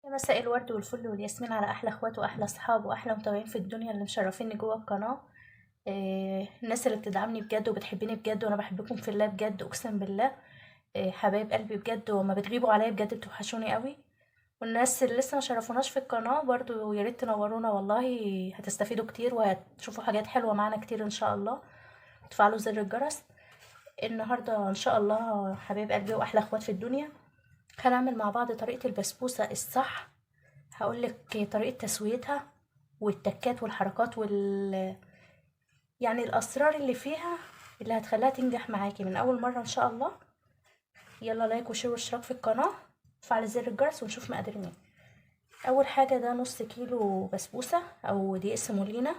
يا مساء الورد والفل والياسمين على احلى اخوات واحلى اصحاب واحلى متابعين في الدنيا اللي مشرفيني جوه القناه. الناس اللي بتدعمني بجد وبتحبني بجد وانا بحبكم في الله بجد اقسم بالله. حبايب قلبي بجد وما بتغيبوا عليا بجد بتوحشوني قوي. والناس اللي لسه ما شرفوناش في القناه برضو يا ريت تنورونا والله. هتستفيدوا كتير وهتشوفوا حاجات حلوه معانا كتير ان شاء الله. تفعلوا زر الجرس. النهارده ان شاء الله حبايب قلبي واحلى اخوات في الدنيا هنعمل مع بعض طريقه البسبوسه الصح. هقولك طريقة تسويتها والتكات والحركات يعني الأسرار اللي فيها اللي هتخليها تنجح معاكي من أول مرة إن شاء الله. يلا لايك وشير واشتراك في القناة وفعل زر الجرس ونشوف مقاديرنا. أول حاجة ده نص كيلو بسبوسة أو دقيق سيمولينا.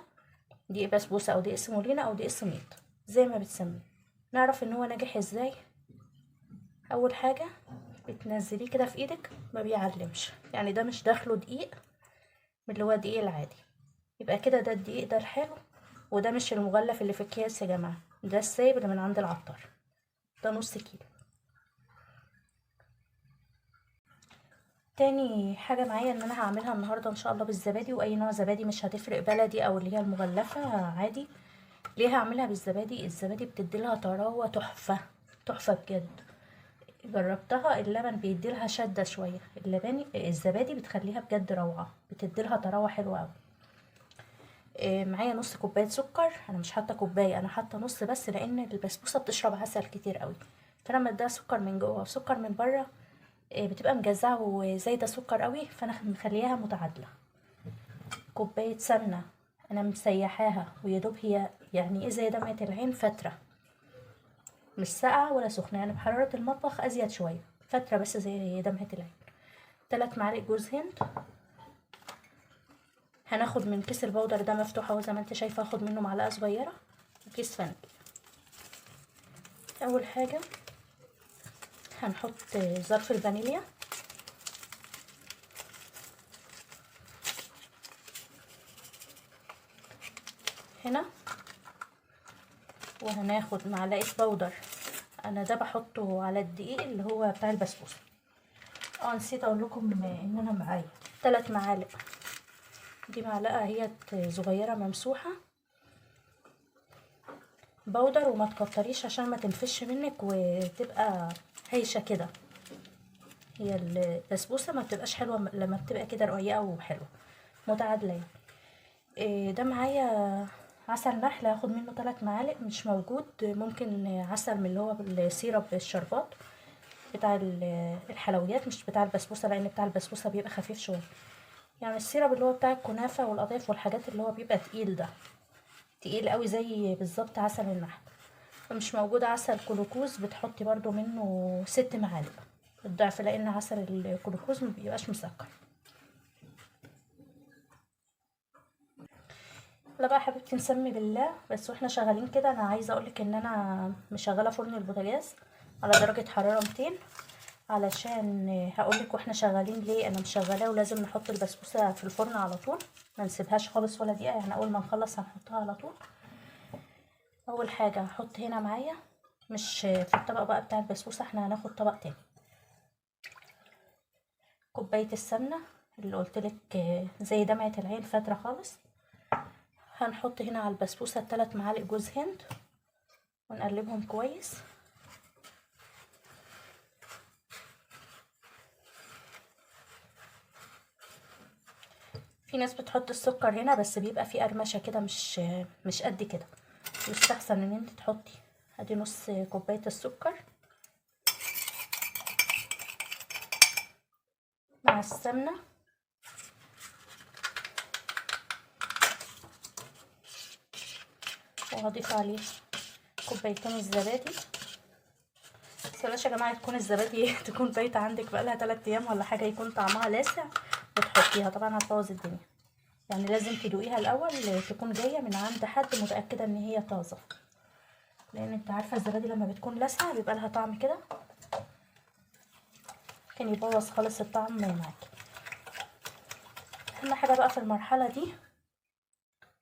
دقيق بسبوسة أو دقيق سيمولينا أو دقيق سميط زي ما بتسميه. نعرف إن هو ناجح إزاي. أول حاجة بتنزليه كده في إيدك ما بيعلمش، يعني ده مش داخله دقيق من اللي هو الدقيق العادي. يبقى كده ده الدقيق ده الحلو، وده مش المغلف اللي في الأكياس يا جماعة، ده السايب اللي من عند العطار. ده نص كيلو. تاني حاجة معايا ان انا هعملها النهاردة ان شاء الله بالزبادي، واي نوع زبادي مش هتفرق، بلدي او اللي هي المغلفة عادي. ليه هعملها بالزبادي؟ الزبادي بتديلها طراوة تحفة، تحفة بجد. جربتها، اللبن بيديلها شدة شوية، الزبادي بتخليها بجد روعة، بتديلها طراوة حلوة اوي. معايا نص كوبايه سكر، انا مش حاطه كوبايه، انا حاطه نص بس لان البسبوسه بتشرب عسل كتير قوي. فانا مديها سكر من جوه وسكر من بره. بتبقى مجزعه وزايده سكر قوي، فانا مخلياها متعادله. كوبايه سمنه انا مسيحاها ويدوب هي يعني ايه زي دمعه العين فتره، مش ساقعه ولا سخنه، يعني بحراره المطبخ ازيد شويه، فتره بس زي دمعه العين. 3 معالق جوز هند. هناخد من كيس البودر ده مفتوح اهو زي ما انت شايفه، هاخد منه معلقه صغيره وكيس فانيليا. اول حاجه هنحط ظرف الفانيليا هنا، وهناخد معلقه بودر. انا ده بحطه على الدقيق اللي هو بتاع البسبوسه. نسيت اقول لكم ان انا معايا 3 معالق. دي معلقه هي صغيره ممسوحه بودر، وما تكتريش عشان ما تنفش منك وتبقى هيشه كده. هي البسبوسه ما بتبقاش حلوه لما بتبقى كده رقيقه وحلوه متعادله. ده معايا عسل نحل، هاخد منه 3 معالق، مش موجود ممكن عسل من اللي هو السيرب الشربات بتاع الحلويات، مش بتاع البسبوسه، لان بتاع البسبوسه بيبقى خفيف شويه. يعني السيرب اللي هو بتاع الكنافه والقطايف والحاجات اللي هو بيبقى تقيل، ده تقيل قوي زي بالظبط عسل النحل. فمش موجود عسل كلوكوز، بتحطي برضو منه 6 معالق الضعف، لان عسل الكلوكوز مبيبقاش مسكر. لا بقى حبيبتي نسمي بالله بس واحنا شغالين كده. انا عايزه اقولك ان انا مشغله فرن البوتاجاز على درجه حراره 200، علشان هقولك واحنا شغالين ليه انا مشغلاه. ولازم نحط البسبوسه في الفرن على طول، ما نسيبهاش خالص ولا دقيقه، يعني اول ما نخلص هنحطها على طول. اول حاجه هحط هنا معايا، مش في الطبق بقى بتاع البسبوسه، احنا هناخد طبق تاني. كوبايه السمنه اللي قلتلك زي دمعه العين فتره خالص. هنحط هنا على البسبوسه 3 معالق جوز هند ونقلبهم كويس. في ناس بتحط السكر هنا بس بيبقى فيه قرمشه كده، مش قد كده، يستحسن ان انت تحطي. ادي نص كوبايه السكر مع السمنه، وهضيف عليه كوبايتين الزبادي. بس بلاش يا جماعه تكون الزبادي تكون بايته عندك بقالها 3 ايام ولا حاجه، يكون طعمها لاسع وتحطيها، طبعا هتبوظ الدنيا. يعني لازم تدوقيها الاول، تكون جايه من عند حد متاكده ان هي طازه، لان انت عارفه الزبادي لما بتكون لاسعه بيبقى لها طعم كده، كان يبوظ خالص الطعم معاكي. اهم حاجه بقى في المرحله دي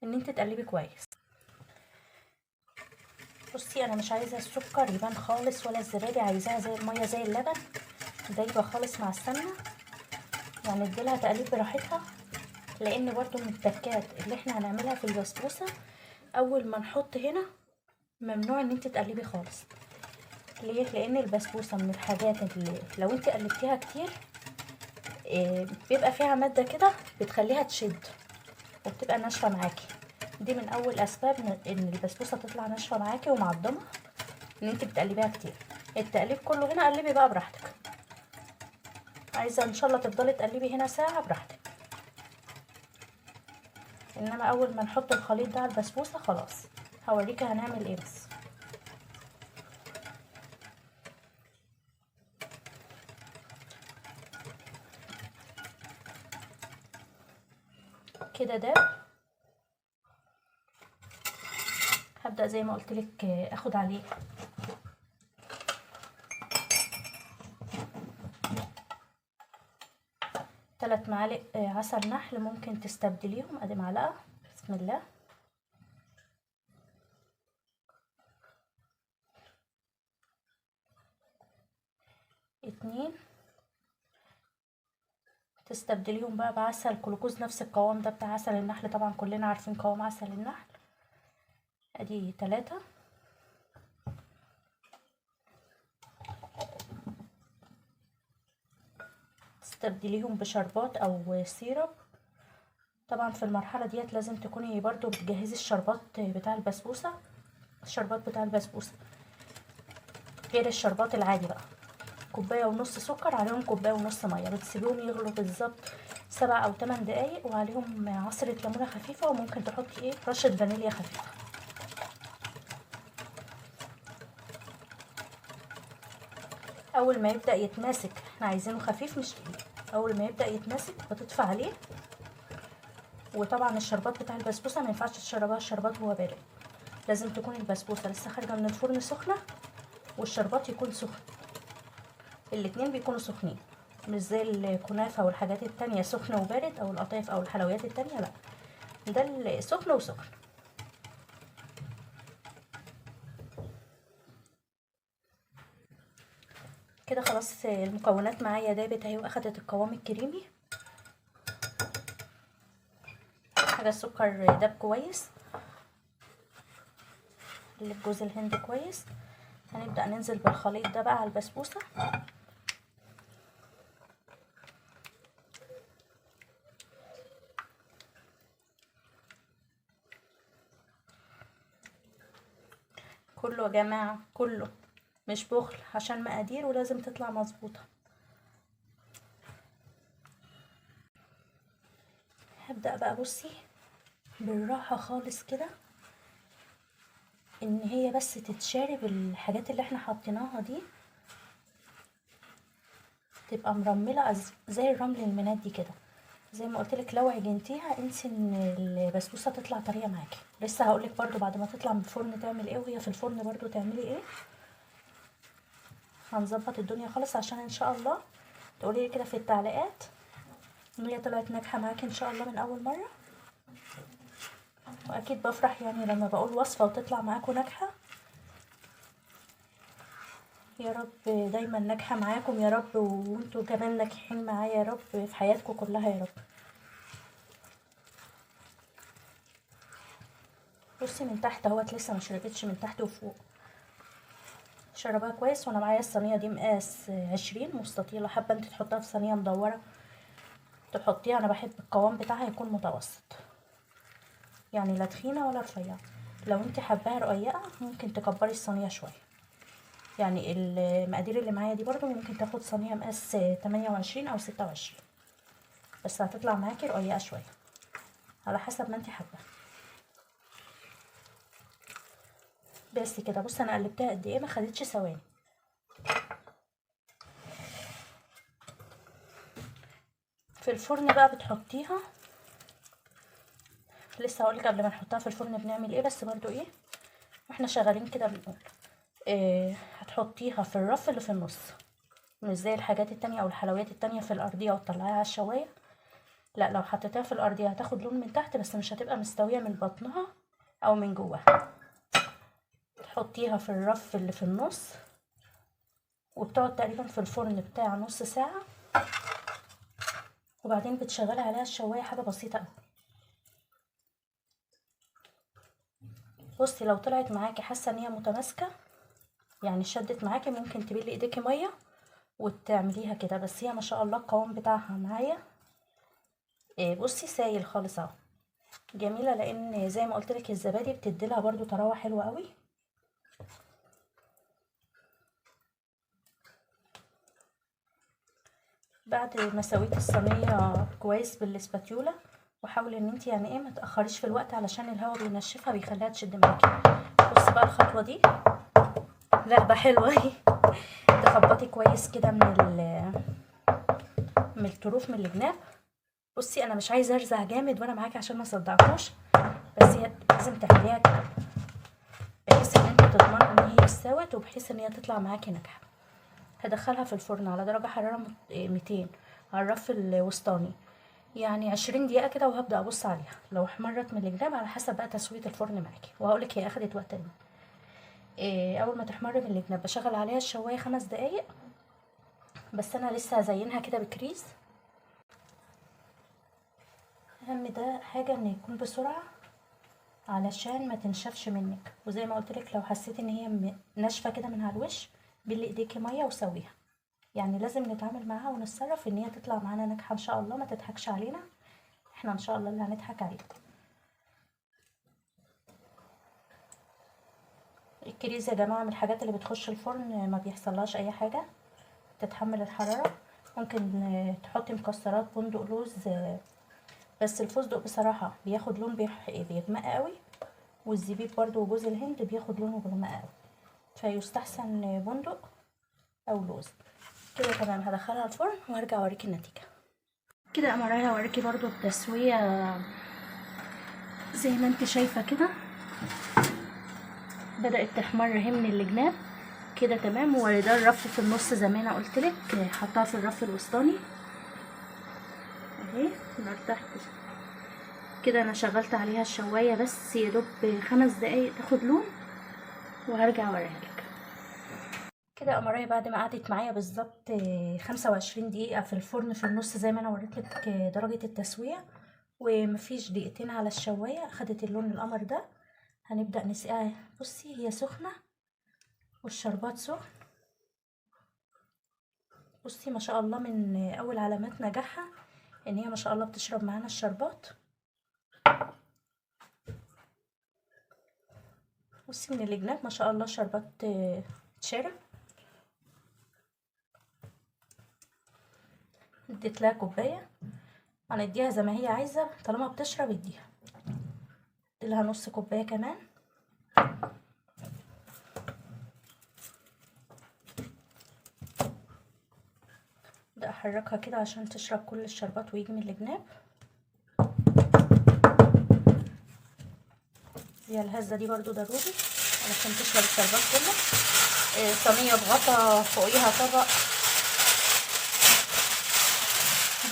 ان انت تقلبي كويس. بصي انا مش عايزه السكر يبان خالص ولا الزبادي، عايزاها زي الميه زي اللبن دايبه خالص مع السمنه. يعني اديلها تقليب براحتها، لان برضو من التكات اللي احنا هنعملها في البسبوسه، اول ما نحط هنا ممنوع ان انت تقلبي خالص. ليه؟ لان البسبوسه من الحاجات اللي لو انت قلبتيها كتير بيبقى فيها ماده كده بتخليها تشد وبتبقى ناشفه معاكي. دي من اول اسباب ان البسبوسه تطلع ناشفه معاكي ومعضمه، ان انت بتقلبيها كتير. التقليب كله هنا قلبي بقى براحتك، عايزه ان شاء الله تفضلي تقلبي هنا ساعه براحتك، انما اول ما نحط الخليط ده على البسبوسه خلاص. هوريكي هنعمل ايه بس. كده ده هبدأ زي ما قلت لك اخد عليه 3 معالق عسل نحل، ممكن تستبدليهم. ادي معلقه، بسم الله. 2 تستبدليهم بقى بعسل جلوكوز نفس القوام ده بتاع عسل النحل، طبعا كلنا عارفين قوام عسل النحل. ادي 3. تستبدليهم بشربات او سيرب. طبعا في المرحله ديت لازم تكوني برضو بتجهزي الشربات بتاع البسبوسه، الشربات بتاع البسبوسه غير الشربات العادي بقى. 1.5 كوباية سكر، عليهم 1.5 كوباية مية، بتسيبيهم يغلوا بالظبط 7 أو 8 دقايق، وعليهم عصرة ليمونة خفيفة، وممكن تحطي ايه رشة فانيليا خفيفة. اول ما يبدأ يتماسك، احنا عايزينه خفيف مش تقيل، اول ما يبدأ يتماسك بتطفي عليه. وطبعا الشربات بتاع البسبوسة ما ينفعش تشربها الشربات وهو بارد، لازم تكون البسبوسة لسه خارجة من الفرن سخنة والشربات يكون سخن، الاتنين بيكونوا سخنين، مش زي الكنافة والحاجات التانية سخن وبارد، او القطايف او الحلويات التانية، لا ده السخن وسخن. كده خلاص المكونات معايا دابت اهي واخدت القوام الكريمي. حاجه السكر داب كويس، اللي بجوز الهند كويس. هنبدا ننزل بالخليط ده بقى على البسبوسه. كله يا جماعه كله، مش بخل، عشان مقادير ولازم تطلع مظبوطه. هبدا بقى بصي بالراحه خالص كده، ان هي بس تتشارب الحاجات اللي احنا حاطيناها دي، تبقى مرمله زي الرمل المندي كده. زي ما قلت لك لو عجنتيها انسي ان البسبوسه تطلع طريه معاكي. لسه هقول لك برده بعد ما تطلع من الفرن تعمل ايه، وهي في الفرن برده تعملي ايه. هنظبط الدنيا خالص عشان ان شاء الله تقولي لي كده في التعليقات ان هي طلعت ناجحه معاكي ان شاء الله من اول مره. واكيد بفرح يعني لما بقول وصفه وتطلع معاكم ناجحه. يا رب دايما ناجحه معاكم يا رب، وانتوا كمان ناجحين معايا يا رب في حياتكم كلها يا رب. بصي من تحت اهوت لسه ما شربتش من تحت وفوق، شربها كويس. وانا معايا الصينيه دي مقاس 20 مستطيله، حابه انت تحطها في صينيه مدوره تحطيها، انا بحب القوام بتاعها يكون متوسط، يعني لا تخينه ولا رفيعه. لو انت حباها رقيقه ممكن تكبري الصينيه شويه، يعني المقادير اللي معايا دي برضو ممكن تاخد صينيه مقاس 28 او 26، بس هتطلع معاكي رقيقه شويه على حسب ما انت حابه. بس كده بص انا قلبتها قد ايه، ما خدتش ثواني. في الفرن بقى بتحطيها، لسه هقولك قبل ما نحطها في الفرن بنعمل ايه، بس برضو ايه واحنا شغالين كده بنقول هتحطيها في الرف اللي في النص، مش زي الحاجات التانية او الحلويات التانية في الارضية وتطلعيها على الشواية. لا لو حطيتها في الارضية هتاخد لون من تحت بس مش هتبقى مستوية من بطنها او من جواها. تحطيها في الرف اللي في النص، وبتقعد تقريبا في الفرن بتاع نص ساعة. وبعدين بتشغلي عليها الشوايه حاجه بسيطه قوي. بصي لو طلعت معاكي حاسه ان هي متماسكه، يعني شدت معاكي، ممكن تبلي ايديكي ميه وتعمليها كده. بس هي ما شاء الله القوام بتاعها معايا بصي سايل خالص اهو، جميله. لان زي ما قلت لك الزبادي بتديلها برضو طراوه حلوه قوي. بعد ما سويت الصينيه كويس بالاسباتيولا، وحاولي ان انت يعني ايه ما تاخريش في الوقت علشان الهواء بينشفها بيخليها تشد معاكي. بصي بقى الخطوه دي لعبه حلوه اهي. تخبطي كويس كده من الطروف من الجناب. بصي انا مش عايزه ارزع جامد وانا معاكي عشان ما اصدعكوش، بس هي لازم تعمليها كده بحيث ان انت تضمني ان هي استوت وبحيث ان هي تطلع معاكي ناجحه. هدخلها في الفرن على درجه حراره 200 على الرف الوسطاني، يعني 20 دقيقه كده، وهبدا ابص عليها. لو احمرت من الجناب على حسب بقى تسويه الفرن معاكي، وهقولك هي اخدت وقت قد ايه. اول ما تحمر من الجناب بشغل عليها الشوايه 5 دقايق. بس انا لسه هزينها كده بكريز. اهم ده حاجه ان يكون بسرعه علشان ما تنشفش منك. وزي ما قلت لك لو حسيت ان هي ناشفه كده من على الوش، بلي ايديكي ميه وسويها. يعني لازم نتعامل معاها ونتصرف ان هي تطلع معانا ناجحه ان شاء الله، ما تضحكش علينا، احنا ان شاء الله اللي هنضحك عليها. الكريز يا جماعه من الحاجات اللي بتخش الفرن ما بيحصلهاش اي حاجه، تتحمل الحراره. ممكن تحطي مكسرات بندق لوز، بس الفستق بصراحه بياخد لون بيغمق قوي، والزبيب برضو وجوز الهند بياخد لونه بيغمق قوي، فيستحسن بندق او لوز. كده تمام، هدخلها الفرن وهرجع اوريكي النتيجه. كده انا رايحه اوريكي برضو التسويه زي ما انت شايفه كده، بدات تحمر اهي من الجناب كده تمام. وده الرف في النص زي ما انا قلت لك، حطها في الرف الوسطاني اهي. نار تحت كده. انا شغلت عليها الشوايه بس يا دوب 5 دقايق تاخد لون، وهرجع اوريها لك. كده قمرايه بعد ما قعدت معايا بالظبط 25 دقيقه في الفرن في النص زي ما انا وريتلك درجه التسويه، ومفيش دقيقتين على الشوايه اخدت اللون القمر ده. هنبدا نسقيها. بصي هي سخنه والشربات سخن. بصي ما شاء الله من اول علامات نجاحها ان هي ما شاء الله بتشرب معانا الشربات. بصي من الجناب ما شاء الله الشربات اتشرب. اديت لها كوبايه، هنديها زي ما هي عايزه، طالما بتشرب اديها. اديلها نص كوبايه كمان. ابدا احركها كده عشان تشرب كل الشربات ويجي من الجناب. هي الهزه دي برضو ضروري علشان تشرب الشربات كله. صينيه بغطا فوقيها طبق،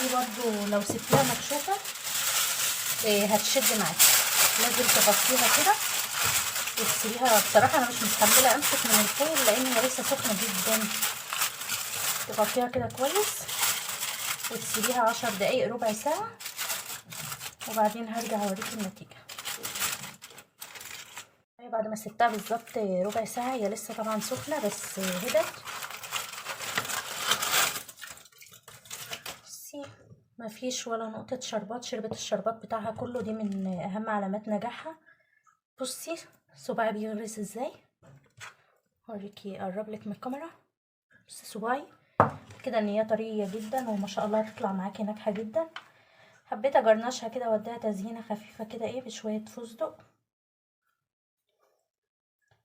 دي برضو لو سبتيها مكشوفه هتشد معاكي. لازم تغطيها كده وتسيبيها. بصراحه انا مش متحمله امسك من الفوق لان هي لسه سخنه جدا. تغطيها كده كويس وتسيبيها 10 دقايق ربع ساعه، وبعدين هرجع اوريكي النتيجه. بعد ما سبتها بالظبط ربع ساعه هي لسه طبعا سخنه بس هدت. بصي مفيش ولا نقطه شربات، شربت الشربات بتاعها كله. دي من اهم علامات نجاحها. بصي صباعي بيغرز ازاي، اوريكي اقرب لك من الكاميرا. بصي صباعي كده ان هي طريه جدا وما شاء الله هتطلع معاكي ناجحه جدا. حبيت اجرنشها كده واديها تزيينه خفيفه كده ايه بشويه فستق.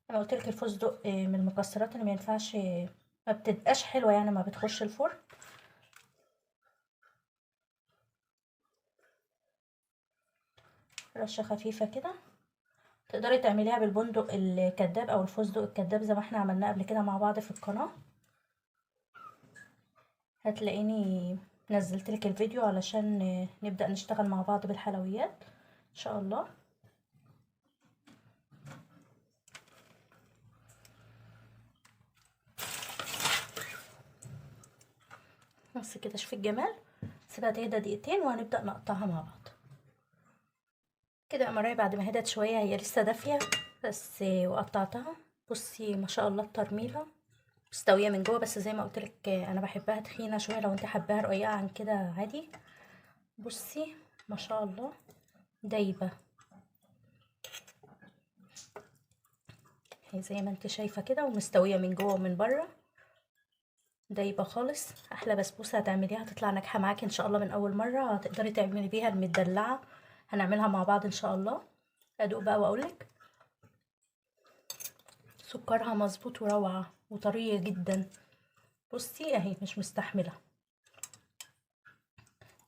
انا قلت لك الفستق من المكسرات اللي ما ينفعش، ما بتبقاش حلوه يعني ما بتخش الفرن. رشه خفيفه كده. تقدري تعمليها بالبندق الكداب او الفستق الكداب زي ما احنا عملناه قبل كده مع بعض في القناه. هتلاقيني نزلت لك الفيديو علشان نبدا نشتغل مع بعض بالحلويات ان شاء الله. بس كده شوفي الجمال. سيبها تهدى دقيقتين وهنبدأ نقطعها مع بعض كده. قمرايه بعد ما هدت شويه هي لسه دافيه بس وقطعتها. بصي ما شاء الله الترميله مستويه من جوه، بس زي ما قلت لك انا بحبها تخينه شويه، لو انت حباها رقيقه عن كده عادي. بصي ما شاء الله دايبه هي زي ما انت شايفه كده، ومستويه من جوه ومن بره، دايبه خالص. احلى بسبوسه هتعمليها هتطلع ناجحه معاكي ان شاء الله من اول مره. هتقدري تعملي بيها المدلعه، هنعملها مع بعض ان شاء الله. ادوق بقى واقولك. سكرها مظبوط وروعه وطريه جدا. بصي اهي مش مستحمله.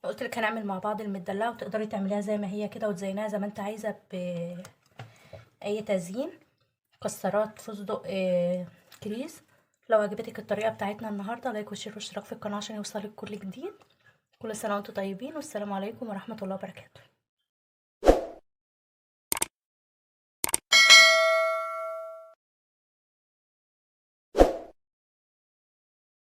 قلت لك هنعمل مع بعض المدلعه، وتقدري تعمليها زي ما هي كده وتزينها زي ما انت عايزه باي تزيين، مكسرات، فستق، كريز. لو عجبتك الطريقه بتاعتنا النهارده لايك وشير واشتراك في القناه عشان يوصلك كل جديد. كل سنه وانتم طيبين، والسلام عليكم ورحمه الله وبركاته.